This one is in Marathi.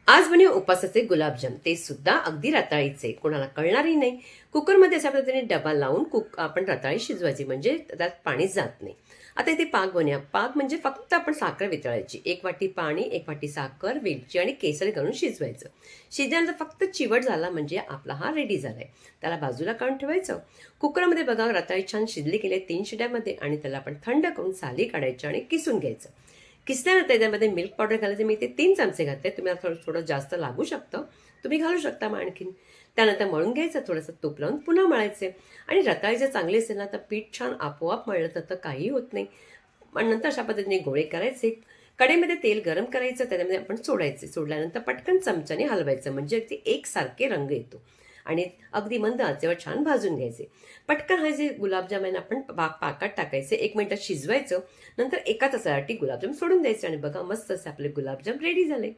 आज बने उपासाचे गुलाबजाम, ते सुद्धा अगदी रताळीचे. कोणाला कळणारही नाही. कुकरमध्ये अशा पद्धतीने डबा लावून आपण रताळी शिजवायची, म्हणजे त्यात पाणी जात नाही. आता इथे पाक बनवूया. पाक म्हणजे फक्त आपण साखर वितळायची. 1 वाटी पाणी, 1 वाटी साखर, वेलची आणि केसर घालून शिजवायचं. शिजल्यानंतर फक्त चिवट झाला म्हणजे आपला हा रेडी झालाय. त्याला बाजूला काढून ठेवायचं. कुकरमध्ये बघा रताळी छान शिजली गेले 3 शिट्यामध्ये, आणि त्याला आपण थंड करून साली काढायची आणि किसून घ्यायचं. किसल्यानंतर त्याच्यामध्ये मिल्क पावडर घालायचे. मी ते 3 चमचे घातले. तुम्ही थोडं थोडं जास्त लागू शकतं, तुम्ही घालू शकता मग आणखीन. त्यानंतर मळून घ्यायचं, थोडंसं तूप लावून पुन्हा मळायचे. आणि रताळी जर चांगली असेल ना, तर पीठ छान आपोआप मळलं तर काही होत नाही. पण नंतर अशा पद्धतीने गोळे करायचे. कढईमध्ये तेल गरम करायचं, त्याच्यामध्ये आपण सोडायचे. सोडल्यानंतर पटकन चमच्याने हलवायचं, म्हणजे ते एकसारखे रंग येतो. आणि अगदी मंद आचेवर छान भाजून घ्यायचे. पटकन हा जे गुलाबजाम आहे ना, आपण पाकात टाकायचे, 1 मिनिटात शिजवायचं. नंतर एका तासासाठी गुलाबजाम सोडून द्यायचे, आणि बघा मस्त असे आपले गुलाबजाम रेडी झाले.